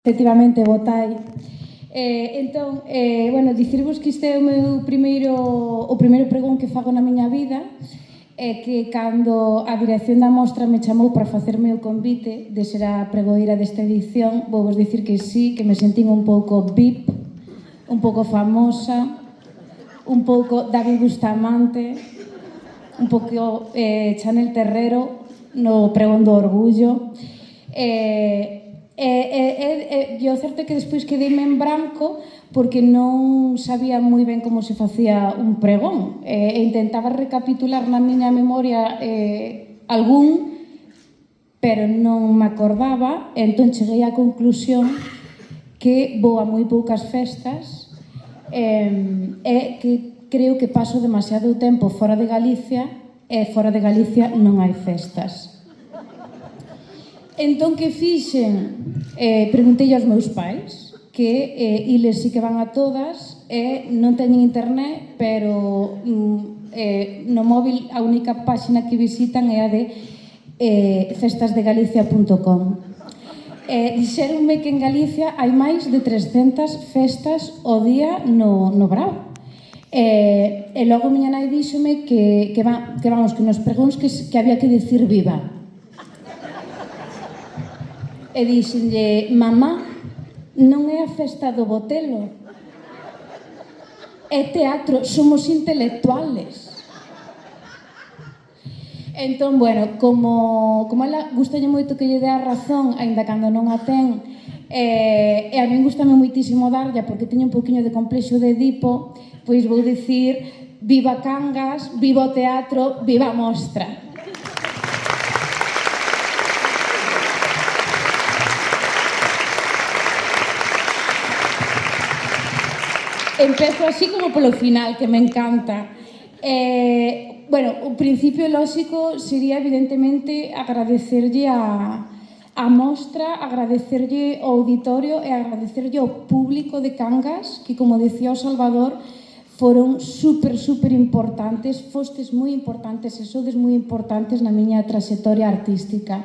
Efectivamente, votai. Entón, dicirvos que este é o primeiro pregón que fago na miña vida, é que cando a dirección da mostra me chamou para facerme o convite de ser a pregoeira desta edición, vou vos dicir que sí, que me sentín un pouco VIP, un pouco famosa, un pouco David Bustamante, un pouco Chanel Terrero no pregón do orgullo. E o certo é que despois quedeime en branco porque non sabía moi ben como se facía un pregón e intentaba recapitular na miña memoria algún, pero non me acordaba, e entón cheguei á conclusión que vou a moi poucas festas e que creo que paso demasiado tempo fora de Galicia e fora de Galicia non hai festas. Entón, que fixen? Preguntei aos meus pais, que eles sí que van a todas e non teñen internet, pero no móvil a única páxina que visitan é a de festasdegalicia.com. Dixeronme que en Galicia hai máis de 300 festas ao día no Brao. E logo miña nai díxome que nos pregóns que había que dicir viva. E dixenlle, mamá, non é a festa do Botelo, é teatro, somos intelectuales. Entón, como ela gustalle moito que lle dé a razón, aínda cando non a ten, e a min gustame moitísimo darlla porque teño un poquinho de complexo de Edipo, pois vou dicir, viva Cangas, viva o teatro, viva a mostra. Empezo así como polo final, que me encanta. O principio lóxico sería, evidentemente, agradecerlle a mostra, agradecerlle ao auditorio e agradecerlle ao público de Cangas, que, como dicía o Salvador, foron super importantes, fostes moi importantes e sodes moi importantes na miña traxectoria artística.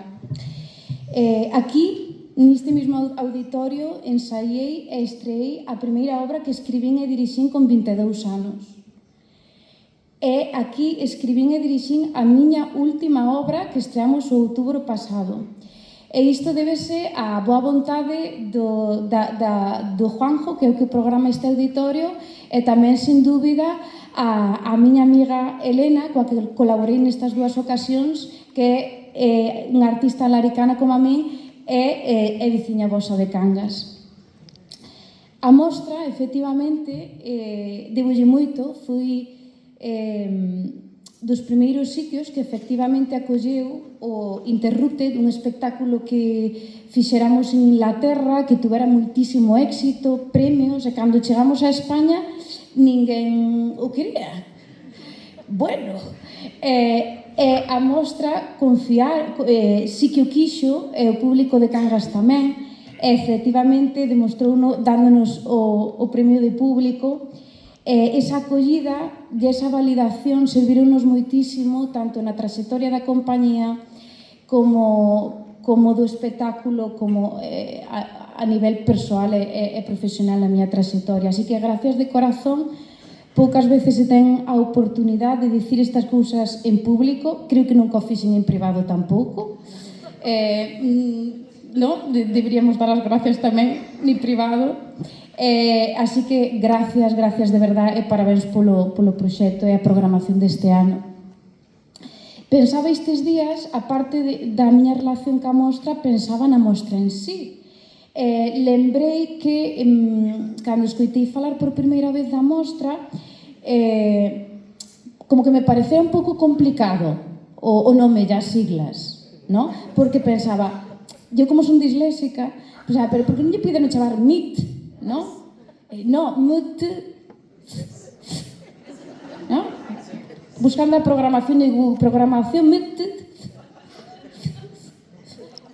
Aquí, neste mesmo auditorio, ensaiei e estreei a primeira obra que escribín e dirixín con 22 anos. E aquí escribín e dirixín a miña última obra que estreamos o outubro pasado. E isto débese á boa vontade do Juanjo, que é o que programa este auditorio, e tamén, sin dúbida, a miña amiga Elena, coa que colaborei nestas dúas ocasións, que é unha artista laricana como a min, e veciña vosa de Cangas. A mostra, efectivamente, debolle moito, foi dos primeiros sitios que efectivamente acolleu o Interrupted, un espectáculo que fixéramos en Inglaterra, que tuvera moitísimo éxito, premios, e cando chegamos a España ninguén o quería. A mostra sí que o quixo, e o público de Cangas tamén, e efectivamente demostrouno dándonos o premio de público. Esa acollida e esa validación servironos moitísimo tanto na traxectoria da compañía como do espectáculo, como a nivel persoal e profesional na miña traxectoria. Así que gracias de corazón. Poucas veces se ten a oportunidade de dicir estas cousas en público, creo que nunca o fixen en privado tampouco. Deberíamos dar as gracias tamén en privado. Así que gracias de verdade e parabéns polo proxecto e a programación deste ano. Pensaba estes días, aparte da miña relación ca mostra, pensaba na mostra en sí. Lembrei que cando escoitei falar por primeira vez da mostra como que me parecía un pouco complicado o nome e as siglas, non? Porque pensaba, eu como son disléxica, pensaba, pero por que non lle puderon chamar MIT, non? Non, MIT, non? Buscando a programación de Google, programación MIT,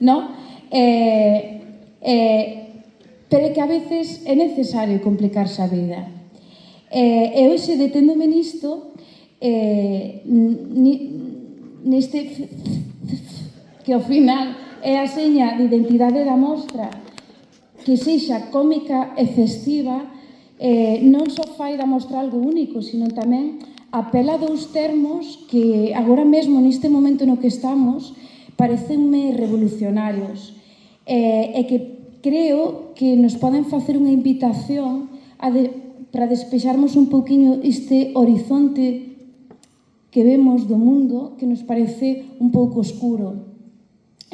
non? Pero é que a veces é necesario complicarse a vida. E hoxe, deténdome nisto, neste que ao final é a seña de identidade da mostra, que sexa cómica e festiva, non só fai da mostra algo único, sino tamén apela a dous termos que agora mesmo neste momento no que estamos parecenme revolucionarios e que creo que nos poden facer unha invitación para despexarmos un pouquiño este horizonte que vemos do mundo que nos parece un pouco oscuro.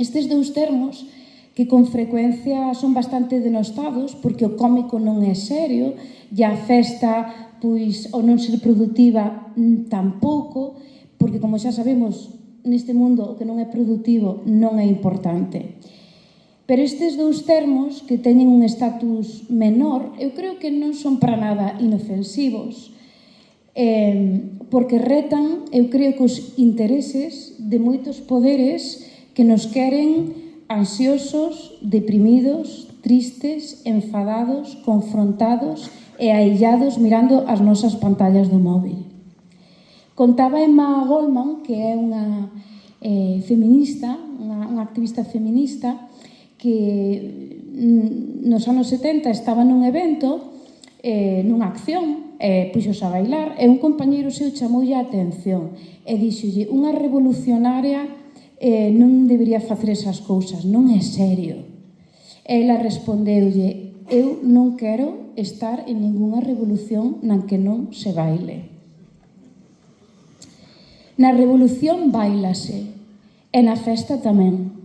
Estes dous termos que con frecuencia son bastante denostados porque o cómico non é serio e a festa, pois, ao non ser productiva tampouco, porque como xa sabemos neste mundo o que non é productivo non é importante. Pero estes dous termos que teñen un estatus menor eu creo que non son para nada inofensivos porque retan, eu creo que os intereses de moitos poderes que nos queren ansiosos, deprimidos, tristes, enfadados, confrontados e aillados mirando as nosas pantallas do móvil. Contaba Emma Goldman, que é unha feminista, unha activista feminista, que nos anos 70 estaba nun evento, nunha acción, puxos a bailar, e un compañeiro seu chamoulle a atención e díxolle: unha revolucionaria non debería facer esas cousas, non é serio. Ela respondeulle: eu non quero estar en ningunha revolución na que non se baile. Na revolución bailase e na festa tamén.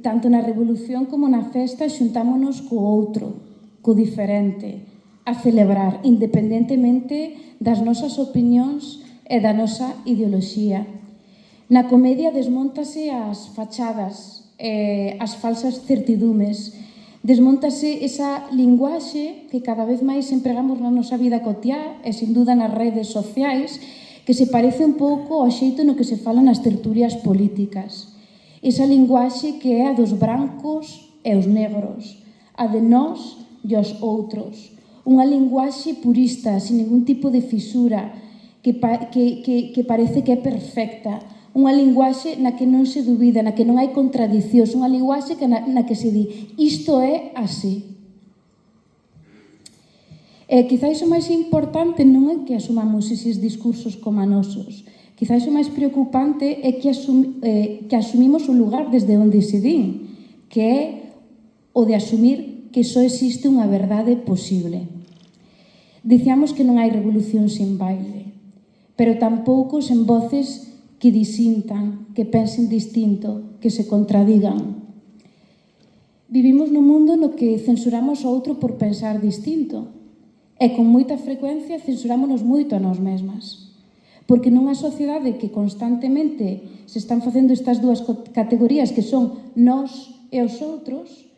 Tanto na revolución como na festa xuntámonos co outro, co diferente, a celebrar independentemente das nosas opinións e da nosa ideoloxía. Na comedia desmóntase as fachadas, as falsas certidumes, desmóntase esa linguaxe que cada vez máis empregamos na nosa vida cotiá e sin duda nas redes sociais, que se parece un pouco ao xeito no que se fala nas tertulias políticas. Esa linguaxe que é a dos brancos e os negros, a de nós e os outros. Unha linguaxe purista, sin ningún tipo de fisura, que parece que é perfecta. Unha linguaxe na que non se dubida, na que non hai contradicións, unha linguaxe na que se di isto é así. Quizáis o máis importante non é que asumamos eses discursos como nosos. Quizáis o máis preocupante é que asumimos o lugar desde onde se din, que é o de asumir que só existe unha verdade posible. Dicíamos que non hai revolución sen baile, pero tampouco sen voces que disintan, que pensen distinto, que se contradigan. Vivimos nun mundo no que censuramos ao outro por pensar distinto e con moita frecuencia censurámonos moito a nós mesmas. Porque nunha sociedade que constantemente se están facendo estas dúas categorías que son nós e os outros,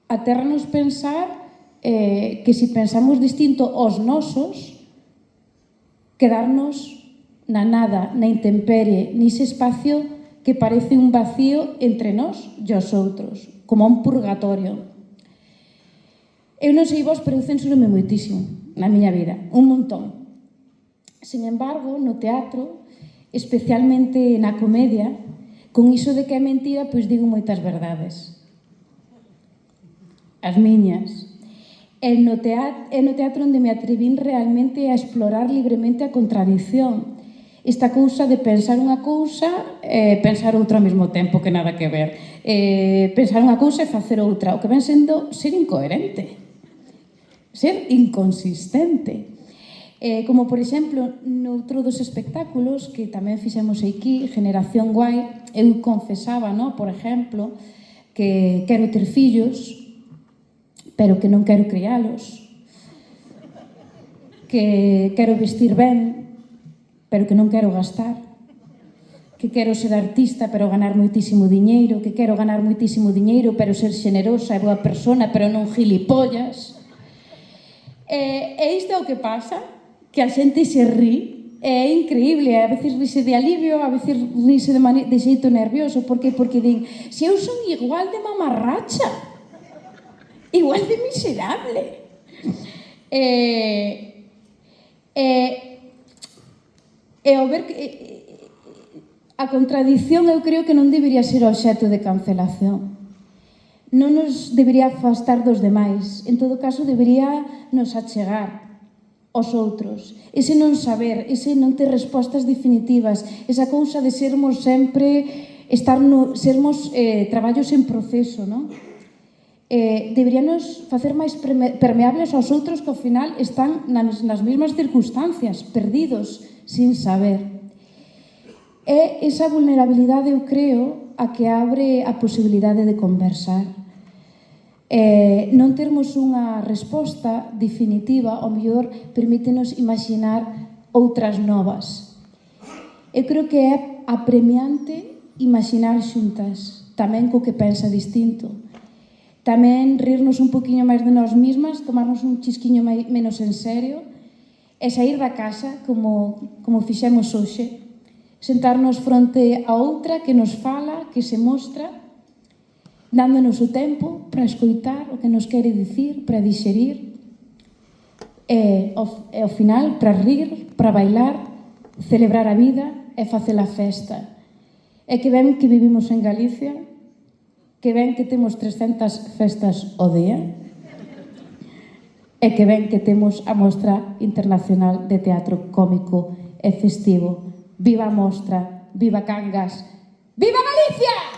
atérranos pensar que se pensamos distinto aos nosos, quedarnos na nada, na intemperie, nese espacio que parece un vacío entre nós e os outros, como un purgatorio. Eu non sei vos, pero eu censúrome moitísimo na miña vida, un montón. Sin embargo, no teatro, especialmente na comedia, con iso de que é mentira, pois digo moitas verdades. As miñas. É no teatro onde me atrevín realmente a explorar libremente a contradición. Esta cousa de pensar unha cousa e pensar outra ao mesmo tempo, que nada que ver. Pensar unha cousa e facer outra, o que ven sendo ser incoherente. Ser inconsistente. Como, por exemplo, noutro dos espectáculos que tamén fixemos aquí, Generación Guai, eu confesaba, por exemplo, que quero ter fillos, pero que non quero crialos, que quero vestir ben, pero que non quero gastar, que quero ser artista, pero ganar moitísimo diñeiro, que quero ganar moitísimo diñeiro, pero ser xenerosa e boa persona, pero non gilipollas. E isto é o que pasa, que a xente se rí, é increíble, a veces rise de alivio, a veces rise de xeito nervioso, porque din, se eu son igual de mamarracha, igual de miserable. Ao ver que a contradición eu creo que non debería ser obxecto de cancelación. non nos debería afastar dos demais, en todo caso debería nos achegar aos outros. Ese non saber, ese non ter respostas definitivas, esa cousa de sermos sempre, sermos traballos en proceso, non? Deberíanos facer máis permeables aos outros que ao final están nas mesmas circunstancias, perdidos, sin saber. É esa vulnerabilidade, eu creo, a que abre a posibilidade de conversar. Non termos unha resposta definitiva, ao mellor permítenos imaginar outras novas. Eu creo que é apremiante imaginar xuntas, tamén co que pensa distinto. Tamén rirnos un poquinho máis de nós mismas, tomarnos un chisquiño menos en serio e sair da casa como fixemos hoxe. Sentarnos fronte a outra que nos fala, que se mostra, dándonos o tempo para escoitar o que nos quere dicir, para dixerir, e ao final para rir, para bailar, celebrar a vida e facer a festa. E que ben que vivimos en Galicia, que ben que temos 300 festas ao día, e que ben que temos a Mostra Internacional de Teatro Cómico e Festivo. Viva a Mostra, viva Cangas, viva Galicia!